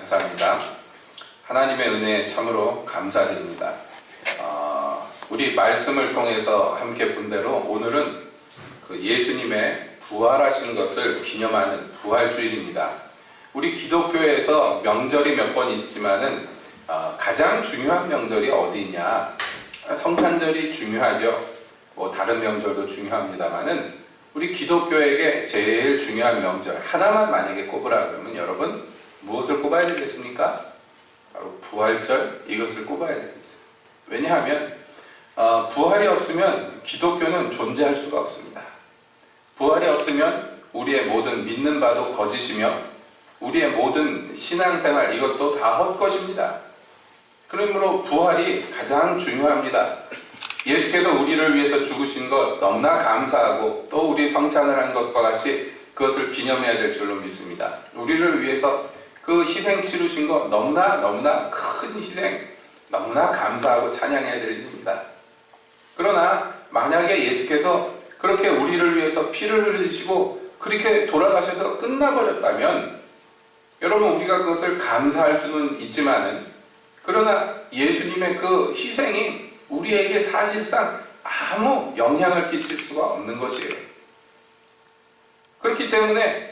감사합니다. 하나님의 은혜에 참으로 감사드립니다. 우리 말씀을 통해서 함께 본 대로 오늘은 그 예수님의 부활하신 것을 기념하는 부활주일입니다. 우리 기독교에서 명절이 몇 번 있지만은 가장 중요한 명절이 어디 있냐? 성탄절이 중요하죠. 뭐 다른 명절도 중요합니다만은 우리 기독교에게 제일 중요한 명절 하나만 만약에 꼽으라 그러면 여러분 무엇을 꼽아야 되겠습니까? 바로 부활절, 이것을 꼽아야 되겠어요. 왜냐하면 부활이 없으면 기독교는 존재할 수가 없습니다. 부활이 없으면 우리의 모든 믿는 바도 거짓이며 우리의 모든 신앙생활 이것도 다 헛것입니다. 그러므로 부활이 가장 중요합니다. 예수께서 우리를 위해서 죽으신 것 너무나 감사하고 또 우리 성찬을 한 것과 같이 그것을 기념해야 될 줄로 믿습니다. 우리를 위해서 그 희생 치르신 것 너무나 큰 희생, 너무나 감사하고 찬양해야 될 일입니다. 그러나 만약에 예수께서 그렇게 우리를 위해서 피를 흘리시고 그렇게 돌아가셔서 끝나버렸다면 여러분 우리가 그것을 감사할 수는 있지만은 그러나 예수님의 그 희생이 우리에게 사실상 아무 영향을 끼칠 수가 없는 것이에요. 그렇기 때문에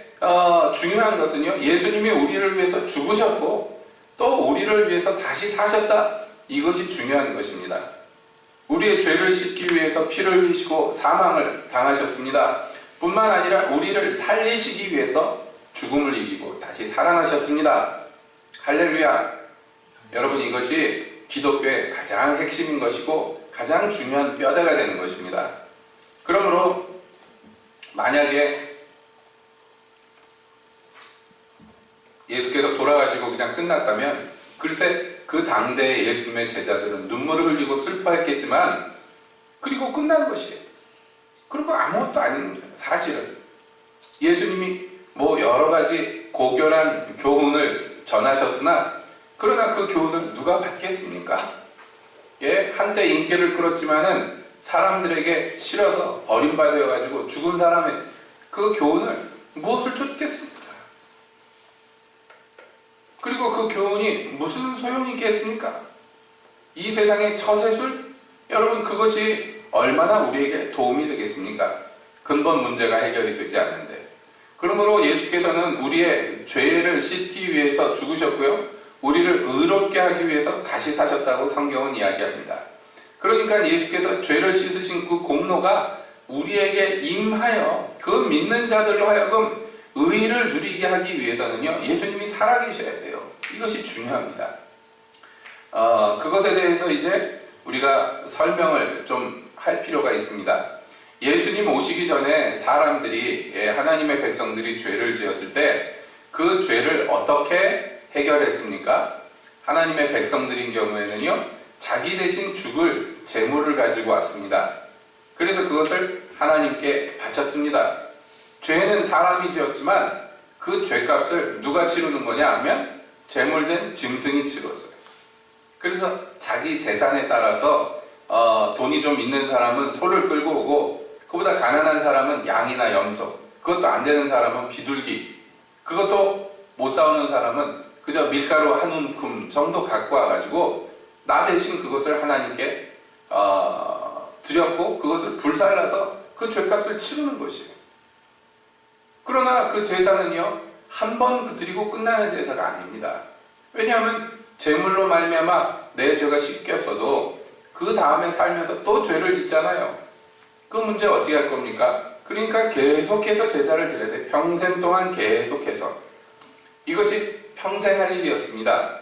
중요한 것은요, 예수님이 우리를 위해서 죽으셨고 또 우리를 위해서 다시 사셨다, 이것이 중요한 것입니다. 우리의 죄를 씻기 위해서 피를 흘리시고 사망을 당하셨습니다. 뿐만 아니라 우리를 살리시기 위해서 죽음을 이기고 다시 살아나셨습니다. 할렐루야. 여러분 이것이 기독교의 가장 핵심인 것이고 가장 중요한 뼈대가 되는 것입니다. 그러므로 만약에 예수께서 돌아가시고 그냥 끝났다면 글쎄 그 당대의 예수님의 제자들은 눈물을 흘리고 슬퍼했겠지만 그리고 끝난 것이에요. 그리고 아무것도 아닙니다. 사실은 예수님이 뭐 여러 가지 고결한 교훈을 전하셨으나 그러나 그 교훈을 누가 받겠습니까? 예, 한때 인기를 끌었지만은 사람들에게 싫어서 버림받아가지고 죽은 사람의 그 교훈을 무엇을 쫓겠습니까? 그리고 그 교훈이 무슨 소용이 있겠습니까? 이 세상의 처세술? 여러분 그것이 얼마나 우리에게 도움이 되겠습니까? 근본 문제가 해결이 되지 않는데. 그러므로 예수께서는 우리의 죄를 씻기 위해서 죽으셨고요. 우리를 의롭게 하기 위해서 다시 사셨다고 성경은 이야기합니다. 그러니까 예수께서 죄를 씻으신 그 공로가 우리에게 임하여 그 믿는 자들로 하여금 의를 누리게 하기 위해서는요, 예수님이 살아계셔야 돼요. 이것이 중요합니다. 그것에 대해서 이제 우리가 설명을 좀 할 필요가 있습니다. 예수님 오시기 전에 사람들이, 하나님의 백성들이 죄를 지었을 때 그 죄를 어떻게 해결했습니까? 하나님의 백성들인 경우에는요, 자기 대신 죽을 제물을 가지고 왔습니다. 그래서 그것을 하나님께 바쳤습니다. 죄는 사람이 지었지만 그 죄값을 누가 치르는 거냐 하면 제물된 짐승이 치렀어요. 그래서 자기 재산에 따라서 돈이 좀 있는 사람은 소를 끌고 오고 그보다 가난한 사람은 양이나 염소, 그것도 안 되는 사람은 비둘기, 그것도 못 싸우는 사람은 그저 밀가루 한 움큼 정도 갖고 와가지고 나 대신 그것을 하나님께 드렸고 그것을 불살라서 그 죄값을 치르는 것이에요. 그러나 그 제사는요, 한 번 드리고 끝나는 제사가 아닙니다. 왜냐하면 제물로 말미암아 내 죄가 씻겼어도 그 다음에 살면서 또 죄를 짓잖아요. 그 문제 어떻게 할 겁니까? 그러니까 계속해서 제사를 드려야 돼. 평생 동안 계속해서. 이것이 평생 할 일이었습니다.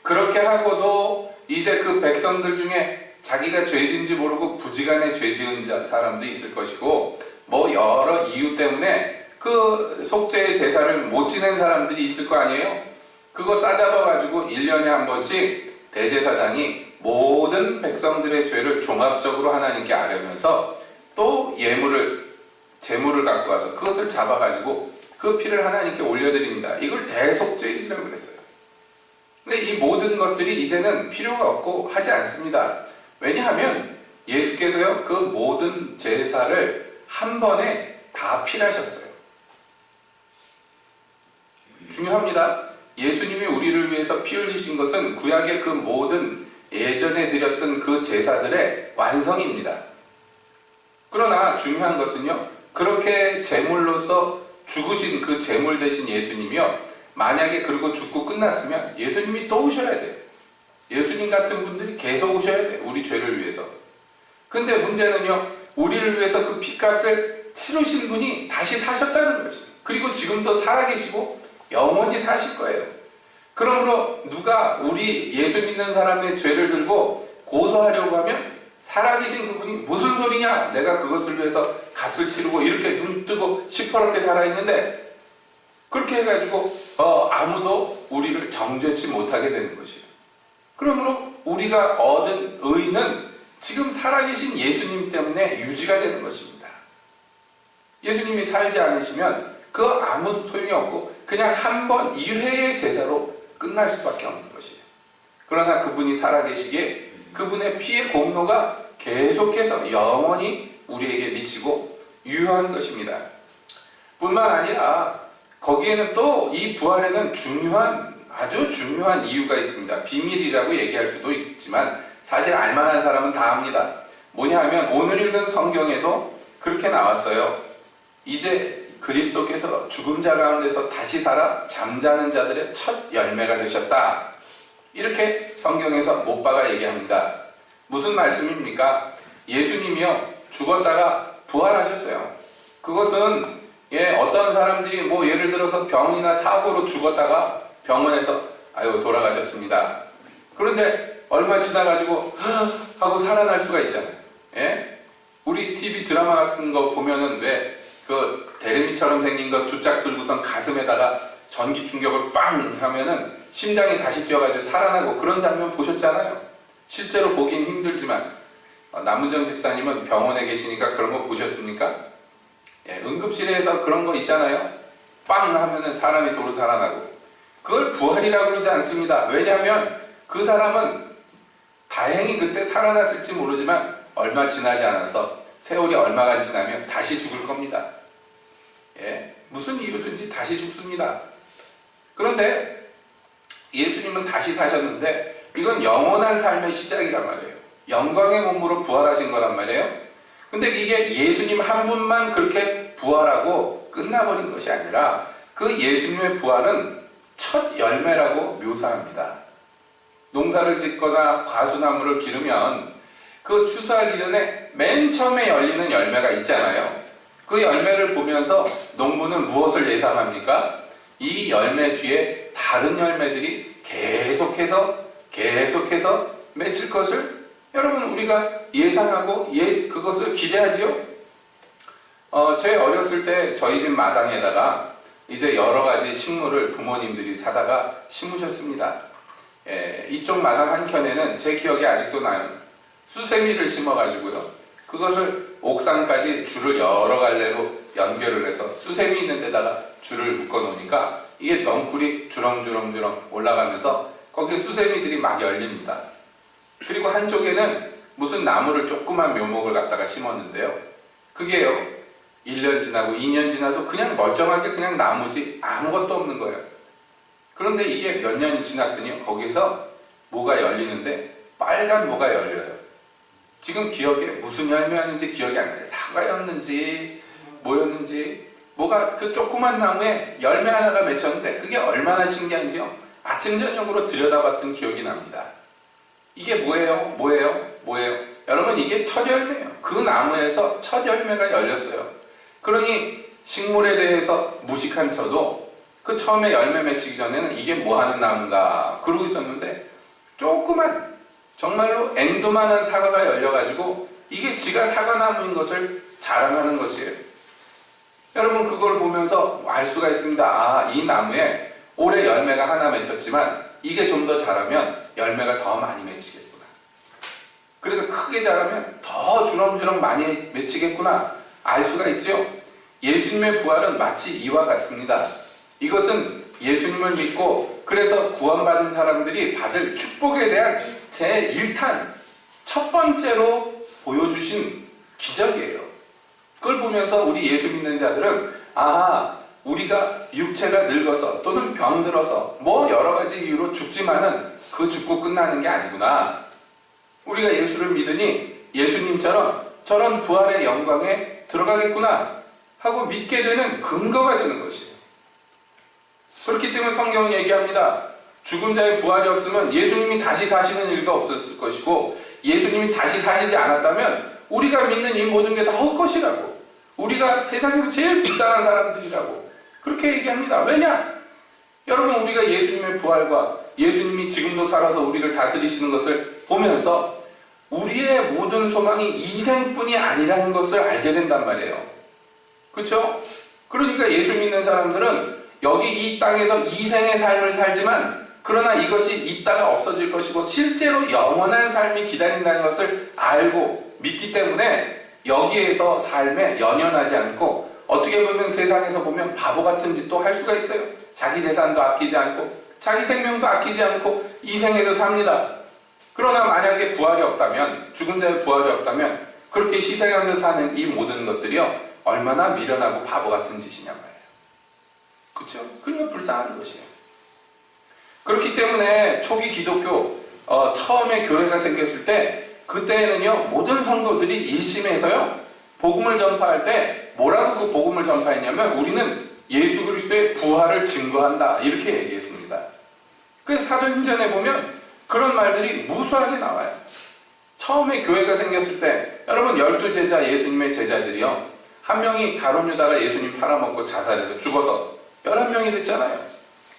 그렇게 하고도 이제 그 백성들 중에 자기가 죄진지 모르고 부지간에 죄 지은 사람도 있을 것이고 뭐 여러 이유 때문에 그 속죄의 제사를 못 지낸 사람들이 있을 거 아니에요? 그거 싸잡아가지고 1년에 한 번씩 대제사장이 모든 백성들의 죄를 종합적으로 하나님께 아뢰면서 또 제물을 갖고 와서 그것을 잡아가지고 그 피를 하나님께 올려드립니다. 이걸 대속죄일이라고 그랬어요. 근데 이 모든 것들이 이제는 필요가 없고 하지 않습니다. 왜냐하면 예수께서요, 그 모든 제사를 한 번에 다 필하셨어요. 중요합니다. 예수님이 우리를 위해서 피 흘리신 것은 구약의 그 모든 예전에 드렸던 그 제사들의 완성입니다. 그러나 중요한 것은요, 그렇게 제물로서 죽으신 그 제물 되신 예수님이요, 만약에 그러고 죽고 끝났으면 예수님이 또 오셔야 돼요. 예수님 같은 분들이 계속 오셔야 돼요. 우리 죄를 위해서. 근데 문제는요, 우리를 위해서 그 피값을 치르신 분이 다시 사셨다는 것이에요. 그리고 지금도 살아계시고 영원히 사실 거예요. 그러므로 누가 우리 예수 믿는 사람의 죄를 들고 고소하려고 하면 살아계신 그분이 무슨 소리냐, 내가 그것을 위해서 값을 치르고 이렇게 눈 뜨고 시퍼렇게 살아있는데, 그렇게 해가지고 아무도 우리를 정죄치 못하게 되는 것이에요. 그러므로 우리가 얻은 의는 지금 살아계신 예수님 때문에 유지가 되는 것입니다. 예수님이 살지 않으시면 그거 아무 소용이 없고 그냥 한 번 1회의 제사로 끝날 수밖에 없는 것이에요. 그러나 그분이 살아계시기에 그분의 피의 공로가 계속해서 영원히 우리에게 미치고 유효한 것입니다. 뿐만 아니라 거기에는 또 이 부활에는 아주 중요한 이유가 있습니다. 비밀이라고 얘기할 수도 있지만 사실 알만한 사람은 다 압니다. 뭐냐 하면 오늘 읽은 성경에도 그렇게 나왔어요. 이제 그리스도께서 죽은 자 가운데서 다시 살아 잠자는 자들의 첫 열매가 되셨다. 이렇게 성경에서 못 박아 얘기합니다. 무슨 말씀입니까? 예수님이요, 죽었다가 부활하셨어요. 그것은 어떤 사람들이 뭐 예를 들어서 병이나 사고로 죽었다가 병원에서 돌아가셨습니다. 그런데 얼마 지나가지고 하고 살아날 수가 있잖아요. 우리 TV 드라마 같은 거 보면은 왜 그 대르미처럼 생긴 거 두 짝 들고선 가슴에다가 전기 충격을 빵 하면은 심장이 다시 뛰어가지고 살아나고 그런 장면 보셨잖아요. 실제로 보긴 힘들지만 남은정 집사님은 병원에 계시니까 그런 거 보셨습니까? 응급실에서 그런 거 있잖아요. 빵 하면은 사람이 도로 살아나고. 그걸 부활이라고 그러지 않습니다. 왜냐하면 그 사람은 다행히 그때 살아났을지 모르지만 얼마 지나지 않아서 세월이 얼마가 지나면 다시 죽을 겁니다. 무슨 이유든지 다시 죽습니다. 그런데 예수님은 다시 사셨는데 이건 영원한 삶의 시작이란 말이에요. 영광의 몸으로 부활하신 거란 말이에요. 근데 이게 예수님 한 분만 그렇게 부활하고 끝나버린 것이 아니라 그 예수님의 부활은 첫 열매라고 묘사합니다. 농사를 짓거나 과수나무를 기르면 그 추수하기 전에 맨 처음에 열리는 열매가 있잖아요. 그 열매를 보면서 농부는 무엇을 예상합니까? 이 열매 뒤에 다른 열매들이 계속해서 맺힐 것을 여러분 우리가 예상하고 그것을 기대하지요? 제 어렸을 때 저희 집 마당에다가 이제 여러 가지 식물을 부모님들이 사다가 심으셨습니다. 이쪽 마당 한켠에는 제 기억에 아직도 나요. 수세미를 심어가지고요. 그것을 옥상까지 줄을 여러 갈래로 연결을 해서 수세미 있는 데다가 줄을 묶어 놓으니까 이게 넝쿨이 주렁주렁 올라가면서 거기에 수세미들이 막 열립니다. 그리고 한쪽에는 무슨 나무를 조그만 묘목을 갖다가 심었는데요. 그게요, 1년 지나고 2년 지나도 그냥 멀쩡하게 그냥 나무지 아무것도 없는 거예요. 그런데 이게 몇 년이 지났더니 거기서 뭐가 열리는데 빨간 뭐가 열려요. 지금 기억에 무슨 열매였는지 기억이 안 나요. 사과였는지 뭐였는지 뭐가 그 조그만 나무에 열매 하나가 맺혔는데 그게 얼마나 신기한지요. 아침 저녁으로 들여다봤던 기억이 납니다. 이게 뭐예요? 여러분 이게 첫 열매예요. 그 나무에서 첫 열매가 열렸어요. 그러니 식물에 대해서 무식한 저도 그 처음에 열매 맺히기 전에는 이게 뭐 하는 나무인가 그러고 있었는데 조그만 정말로 앵두만한 사과가 열려가지고 이게 지가 사과나무인 것을 자랑하는 것이에요. 여러분 그걸 보면서 알 수가 있습니다. 이 나무에 올해 열매가 하나 맺혔지만 이게 좀 더 자라면 열매가 더 많이 맺히겠구나. 그래서 크게 자라면 더 주렁주렁 많이 맺히겠구나 알 수가 있죠. 예수님의 부활은 마치 이와 같습니다. 이것은 예수님을 믿고 그래서 구원받은 사람들이 받을 축복에 대한 제1탄 첫 번째로 보여주신 기적이에요. 그걸 보면서 우리 예수 믿는 자들은 우리가 육체가 늙어서 또는 병들어서 뭐 여러 가지 이유로 죽지만은 그 죽고 끝나는 게 아니구나. 우리가 예수를 믿으니 예수님처럼 저런 부활의 영광에 들어가겠구나 하고 믿게 되는 근거가 되는 것이에요. 그렇기 때문에 성경은 얘기합니다. 죽은 자의 부활이 없으면 예수님이 다시 사시는 일도 없었을 것이고, 예수님이 다시 사시지 않았다면 우리가 믿는 이 모든 게 다 헛것이라고, 우리가 세상에서 제일 불쌍한 사람들이라고 그렇게 얘기합니다. 왜냐? 여러분, 우리가 예수님의 부활과 예수님이 지금도 살아서 우리를 다스리시는 것을 보면서 우리의 모든 소망이 이생뿐이 아니라는 것을 알게 된단 말이에요. 그렇죠? 그러니까 예수 믿는 사람들은 여기 이 땅에서 이생의 삶을 살지만, 그러나 이것이 있다가 없어질 것이고 실제로 영원한 삶이 기다린다는 것을 알고 믿기 때문에 여기에서 삶에 연연하지 않고, 어떻게 보면 세상에서 보면 바보 같은 짓도 할 수가 있어요. 자기 재산도 아끼지 않고 자기 생명도 아끼지 않고 이 생에서 삽니다. 그러나 만약에 부활이 없다면, 죽은 자의 부활이 없다면 그렇게 희생하면서 사는 이 모든 것들이요, 얼마나 미련하고 바보 같은 짓이냐 말이에요. 그렇죠? 그러니까 불쌍한 것이에요. 그렇기 때문에 초기 기독교 처음에 교회가 생겼을 때, 그때는요 모든 성도들이 일심해서요 복음을 전파할 때 뭐라고 그 복음을 전파했냐면, 우리는 예수 그리스도의 부활을 증거한다 이렇게 얘기했습니다. 그래서 사도행전에 보면 그런 말들이 무수하게 나와요. 처음에 교회가 생겼을 때 여러분 12제자 예수님의 제자들이요, 한 명이 가룟 유다가 예수님 팔아먹고 자살해서 죽어서 11명이 됐잖아요.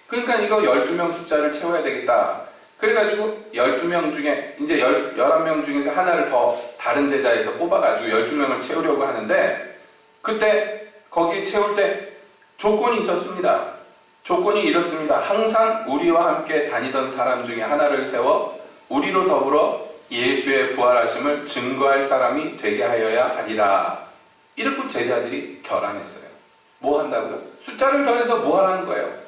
그러니까 이거 12명 숫자를 채워야 되겠다. 그래가지고 12명 중에 이제 11명 중에서 하나를 더 다른 제자에서 뽑아가지고 12명을 채우려고 하는데, 그때 거기 채울 때 조건이 있었습니다. 조건이 이렇습니다. 항상 우리와 함께 다니던 사람 중에 하나를 세워 우리로 더불어 예수의 부활하심을 증거할 사람이 되게 하여야 하리라. 이렇게 제자들이 결함했어요. 뭐 한다고요? 숫자를 더해서 뭐 하라는 거예요?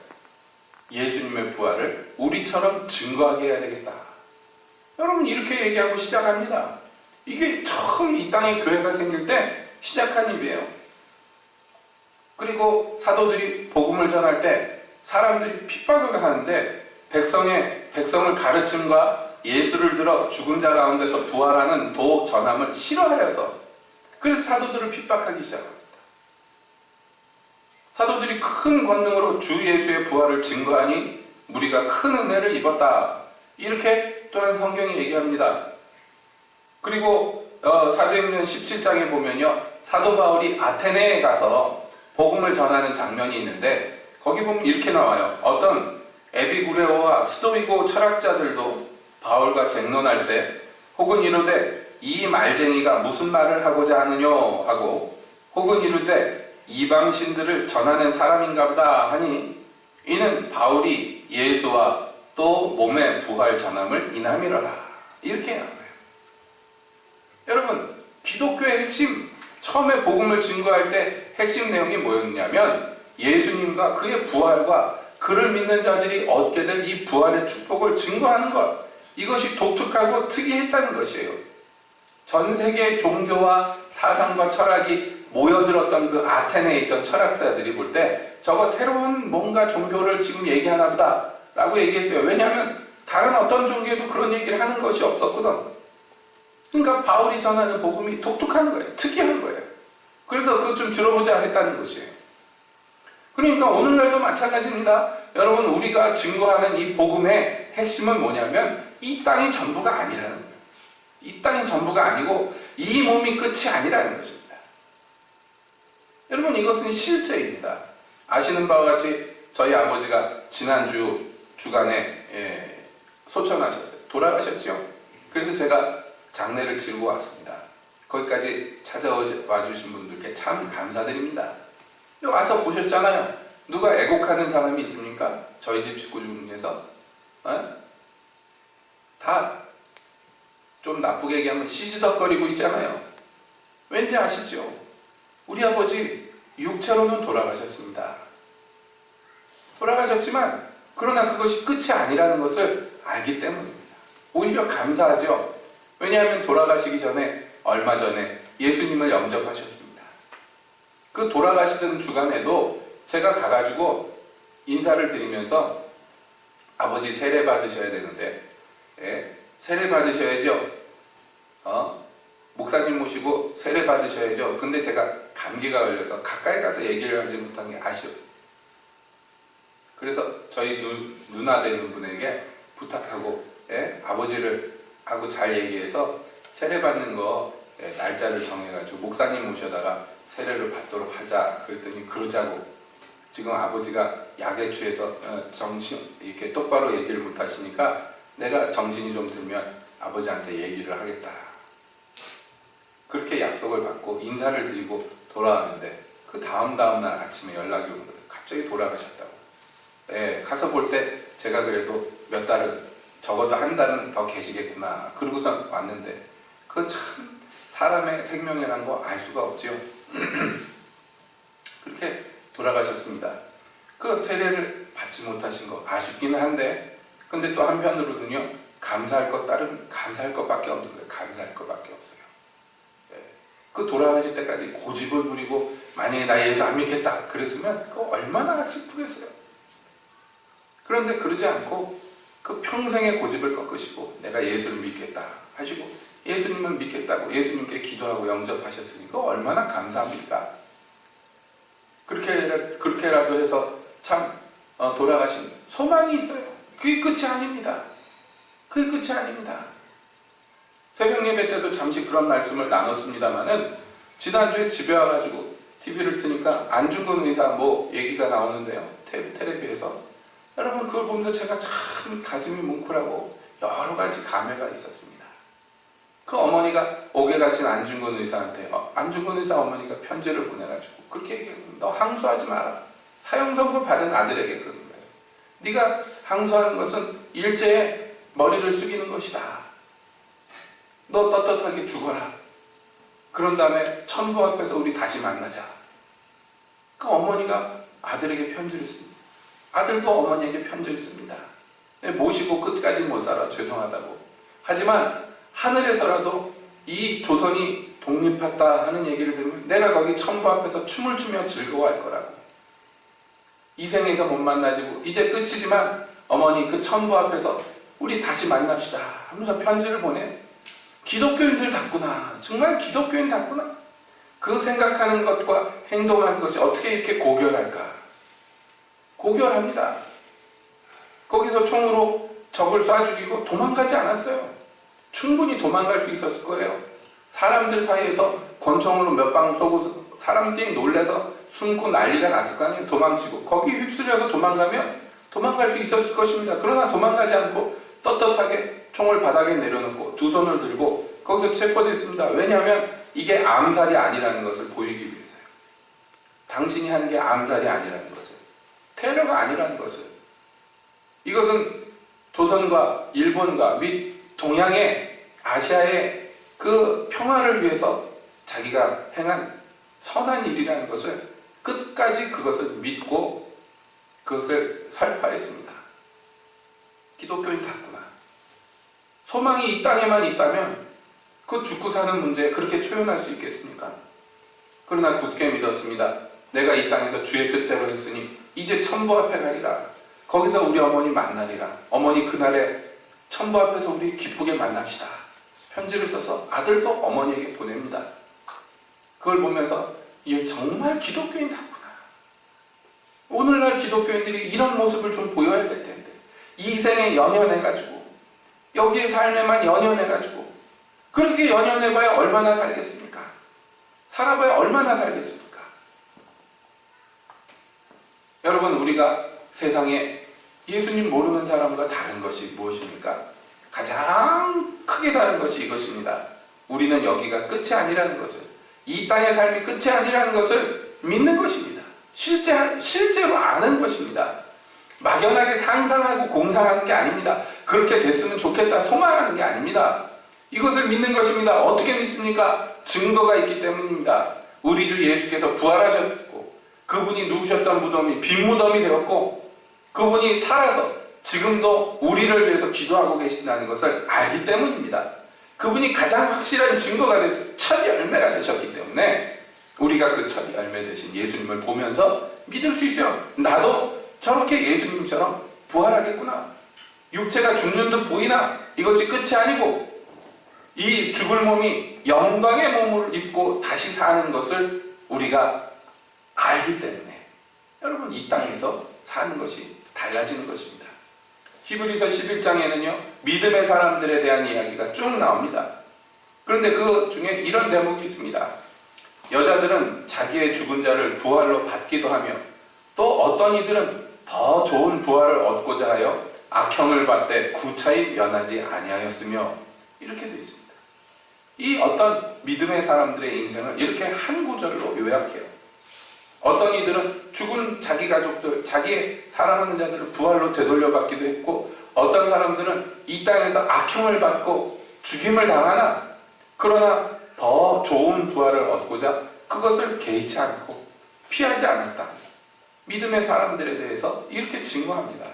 예수님의 부활을 우리처럼 증거하게 해야 되겠다. 여러분, 이렇게 얘기하고 시작합니다. 이게 처음 이 땅에 교회가 생길 때 시작한 일이에요. 그리고 사도들이 복음을 전할 때 사람들이 핍박을 하는데, 백성을 가르침과 예수를 들어 죽은 자 가운데서 부활하는 도 전함을 싫어하여서, 그래서 사도들을 핍박하기 시작합니다. 사도들이 큰 권능으로 주 예수의 부활을 증거하니 우리가 큰 은혜를 입었다. 이렇게 또한 성경이 얘기합니다. 그리고 사도행전 17장에 보면요, 사도 바울이 아테네에 가서 복음을 전하는 장면이 있는데, 거기 보면 이렇게 나와요. 어떤 에비구레오와 스토이고 철학자들도 바울과 쟁론할세, 혹은 이르되 이 말쟁이가 무슨 말을 하고자 하느뇨 하고, 혹은 이르되 이방신들을 전하는 사람인가 보다 하니, 이는 바울이 예수와 또 몸의 부활 전함을 인함이로라. 이렇게 나와요. 여러분, 기독교의 핵심, 처음에 복음을 증거할 때 핵심 내용이 뭐였냐면, 예수님과 그의 부활과 그를 믿는 자들이 얻게 될 이 부활의 축복을 증거하는 것, 이것이 독특하고 특이했다는 것이에요. 전 세계의 종교와 사상과 철학이 모여들었던 그 아테네에 있던 철학자들이 볼 때 저거 새로운 뭔가 종교를 지금 얘기하나 보다 라고 얘기했어요. 왜냐하면 다른 어떤 종교에도 그런 얘기를 하는 것이 없었거든. 그러니까 바울이 전하는 복음이 독특한 거예요. 특이한 거예요. 그래서 그거 좀 들어보자 했다는 것이에요. 그러니까 오늘날도 마찬가지입니다. 여러분, 우리가 증거하는 이 복음의 핵심은 뭐냐면, 이 땅이 전부가 아니라는 거예요. 이 땅이 전부가 아니고 이 몸이 끝이 아니라는 것입니다. 여러분, 이것은 실제입니다. 아시는 바와 같이 저희 아버지가 지난주 주간에 소천하셨어요. 돌아가셨죠. 그래서 제가 장례를 치르고 왔습니다. 거기까지 찾아와 주신 분들께 참 감사드립니다. 와서 보셨잖아요. 누가 애곡하는 사람이 있습니까? 저희 집 식구 중에서 다 좀 나쁘게 얘기하면 시시덕거리고 있잖아요. 왠지 아시죠? 우리 아버지 육체로는 돌아가셨습니다. 돌아가셨지만 그러나 그것이 끝이 아니라는 것을 알기 때문입니다. 오히려 감사하죠. 왜냐하면 돌아가시기 전에, 얼마 전에 예수님을 영접하셨습니다. 그 돌아가시던 주간에도 제가 가가지고 인사를 드리면서 아버지 세례 받으셔야 되는데, 예? 세례 받으셔야죠. 목사님 모시고 세례 받으셔야죠. 근데 제가 감기가 걸려서 가까이 가서 얘기를 하지 못한 게 아쉬워요. 그래서 저희 누나 되는 분에게 부탁하고, 예? 아버지를 하고 잘 얘기해서 세례 받는 거, 예, 날짜를 정해가지고 목사님 모셔다가 세례를 받도록 하자. 그랬더니 그러자고. 지금 아버지가 약에 취해서 정신 이렇게 똑바로 얘기를 못 하시니까 내가 정신이 좀 들면 아버지한테 얘기를 하겠다. 그렇게 약속을 받고 인사를 드리고 돌아왔는데 그 다음 날 아침에 연락이 오는 거예요. 갑자기 돌아가셨다고. 예, 가서 볼 때 제가 그래도 몇 달은, 적어도 한 달은 더 계시겠구나. 그러고서 왔는데 그 참 사람의 생명이라는 거 알 수가 없지요. 그렇게 돌아가셨습니다. 그 세례를 받지 못하신 거 아쉽기는 한데, 근데 또 한편으로는요, 감사할 것밖에 없는 거예요. 감사할 것밖에 없어요. 네. 그 돌아가실 때까지 고집을 부리고 만약에 나 예수 안 믿겠다 그랬으면 그거 얼마나 슬프겠어요. 그런데 그러지 않고 그 평생의 고집을 꺾으시고 내가 예수를 믿겠다 하시고 예수님을 믿겠다고 예수님께 기도하고 영접하셨으니까 얼마나 감사합니까? 그렇게라도 해서 참 돌아가신 소망이 있어요. 그게 끝이 아닙니다. 그게 끝이 아닙니다. 새벽 예배 때도 잠시 그런 말씀을 나눴습니다만은 지난주에 집에 와가지고 TV를 트니까 안중근 의사 뭐 얘기가 나오는데요. 텔레비에서 여러분 그걸 보면서 제가 참 가슴이 뭉클하고 여러 가지 감회가 있었습니다. 그 어머니가 옥에 갇힌 안중근 의사한테 안중근 의사 어머니가 편지를 보내가지고 그렇게 얘기해요. 너 항소하지 마라. 사형선고 받은 아들에게 그러는 거예요. 네가 항소하는 것은 일제에 머리를 숙이는 것이다. 너 떳떳하게 죽어라. 그런 다음에 천부 앞에서 우리 다시 만나자. 그 어머니가 아들에게 편지를 씁니다. 아들도 어머니에게 편지를 씁니다. 모시고 끝까지 못 살아 죄송하다고. 하지만 하늘에서라도 이 조선이 독립했다 하는 얘기를 들으면 내가 거기 천부 앞에서 춤을 추며 즐거워할 거라고. 이 생에서 못 만나지고 이제 끝이지만 어머니 그 천부 앞에서 우리 다시 만납시다 하면서 편지를 보내. 기독교인들답구나. 정말 기독교인답구나. 그 생각하는 것과 행동하는 것이 어떻게 이렇게 고결할까? 고결합니다. 거기서 총으로 적을 쏴 죽이고 도망가지 않았어요. 충분히 도망갈 수 있었을 거예요. 사람들 사이에서 권총으로 몇 방 쏘고 사람들이 놀래서 숨고 난리가 났을 거 아니에요. 도망치고 거기 휩쓸려서 도망가면 도망갈 수 있었을 것입니다. 그러나 도망가지 않고 떳떳하게 총을 바닥에 내려놓고 두 손을 들고 거기서 체포됐습니다. 왜냐하면 이게 암살이 아니라는 것을 보이기 위해서요. 당신이 하는 게 암살이 아니라는 것을, 테러가 아니라는 것을. 이것은 조선과 일본과 및 동양의 아시아의 그 평화를 위해서 자기가 행한 선한 일이라는 것을 끝까지 그것을 믿고 그것을 설파했습니다. 기독교인답구나. 소망이 이 땅에만 있다면 그 죽고 사는 문제에 그렇게 초연할 수 있겠습니까? 그러나 굳게 믿었습니다. 내가 이 땅에서 주의 뜻대로 했으니 이제 천부 앞에 가리라. 거기서 우리 어머니 만나리라. 어머니 그날에 천부 앞에서 우리 기쁘게 만납시다. 편지를 써서 아들도 어머니에게 보냅니다. 그걸 보면서 얘 정말 기독교인답구나. 오늘날 기독교인들이 이런 모습을 좀 보여야 될 텐데 이 생에 연연해가지고 여기에 삶에만 연연해가지고 그렇게 연연해봐야 얼마나 살겠습니까? 살아봐야 얼마나 살겠습니까? 여러분 우리가 세상에 예수님 모르는 사람과 다른 것이 무엇입니까? 가장 크게 다른 것이 이것입니다. 우리는 여기가 끝이 아니라는 것을, 이 땅의 삶이 끝이 아니라는 것을 믿는 것입니다. 실제로 아는 것입니다. 막연하게 상상하고 공상하는 게 아닙니다. 그렇게 됐으면 좋겠다 소망하는 게 아닙니다. 이것을 믿는 것입니다. 어떻게 믿습니까? 증거가 있기 때문입니다. 우리 주 예수께서 부활하셨고 그분이 누우셨던 무덤이 빈 무덤이 되었고 그분이 살아서 지금도 우리를 위해서 기도하고 계신다는 것을 알기 때문입니다. 그분이 가장 확실한 증거가 돼서 첫 열매가 되셨기 때문에 우리가 그 첫 열매 되신 예수님을 보면서 믿을 수 있어요. 나도 저렇게 예수님처럼 부활하겠구나. 육체가 죽는 듯 보이나 이것이 끝이 아니고 이 죽을 몸이 영광의 몸을 입고 다시 사는 것을 우리가 알기 때문에 여러분 이 땅에서 사는 것이 달라지는 것입니다. 히브리서 11장에는요 믿음의 사람들에 대한 이야기가 쭉 나옵니다. 그런데 그 중에 이런 대목이 있습니다. 여자들은 자기의 죽은 자를 부활로 받기도 하며 또 어떤 이들은 더 좋은 부활을 얻고자 하여 악형을 받되 구차히 면하지 아니하였으며 이렇게 되어 있습니다. 이 어떤 믿음의 사람들의 인생을 이렇게 한 구절로 요약해요. 어떤 이들은 죽은 자기 가족들, 자기의 사랑하는 자들을 부활로 되돌려 받기도 했고 어떤 사람들은 이 땅에서 악형을 받고 죽임을 당하나 그러나 더 좋은 부활을 얻고자 그것을 개의치 않고 피하지 않았다. 믿음의 사람들에 대해서 이렇게 증거합니다.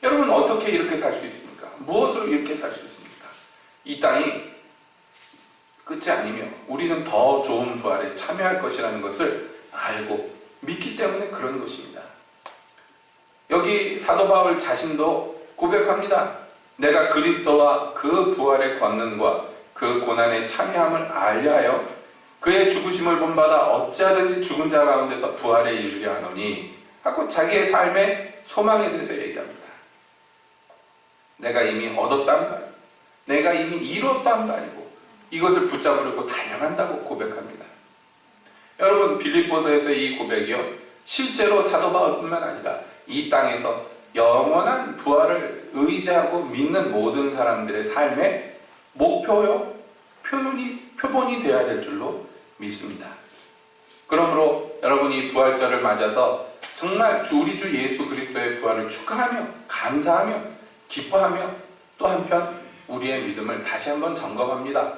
여러분 어떻게 이렇게 살 수 있습니까? 무엇으로 이렇게 살 수 있습니까? 이 땅이 끝이 아니며 우리는 더 좋은 부활에 참여할 것이라는 것을 알고 믿기 때문에 그런 것입니다. 여기 사도 바울 자신도 고백합니다. 내가 그리스도와 그 부활의 권능과 그 고난에 참여함을 알려하여 그의 죽으심을 본받아 어찌하든지 죽은 자 가운데서 부활에 이르려 하노니 하고 자기의 삶의 소망에 대해서 얘기합니다. 내가 이미 얻었다는 거 아니고 내가 이미 이뤘다는 거 아니고 이것을 붙잡으려고 달려간다고 고백합니다. 여러분 빌립보서에서 이 고백이요 실제로 사도 바울뿐만 아니라 이 땅에서 영원한 부활을 의지하고 믿는 모든 사람들의 삶의 목표요 표본이 되어야 될 줄로 믿습니다. 그러므로 여러분이 부활절을 맞아서 정말 우리 주 예수 그리스도의 부활을 축하하며 감사하며 기뻐하며 또 한편 우리의 믿음을 다시 한번 점검합니다.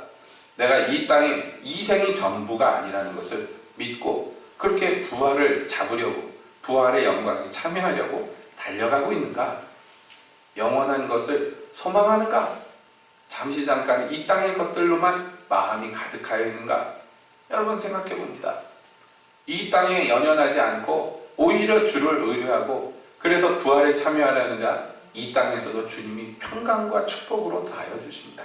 내가 이 땅에 이 생이 전부가 아니라는 것을 믿고 그렇게 부활을 잡으려고 부활의 영광에 참여하려고 달려가고 있는가? 영원한 것을 소망하는가? 잠시 잠깐 이 땅의 것들로만 마음이 가득하여 있는가? 여러분 생각해 봅니다. 이 땅에 연연하지 않고 오히려 주를 의뢰하고 그래서 부활에 참여하려는 자 이 땅에서도 주님이 평강과 축복으로 다하여 주십니다.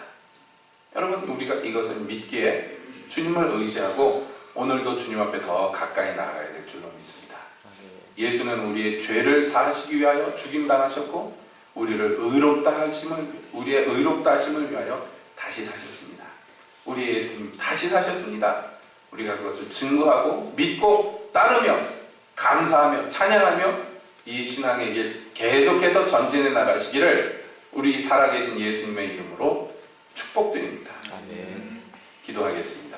여러분 우리가 이것을 믿기에 주님을 의지하고 오늘도 주님 앞에 더 가까이 나아가야 될 줄로 믿습니다. 예수는 우리의 죄를 사하시기 위하여 죽임당하셨고 우리의 의롭다 하심을 위하여 다시 사셨습니다. 우리 예수님 다시 사셨습니다. 우리가 그것을 증거하고 믿고 따르며 감사하며 찬양하며 이 신앙의 길 계속해서 전진해 나가시기를 우리 살아계신 예수님의 이름으로 축복드립니다. 아멘. 기도하겠습니다.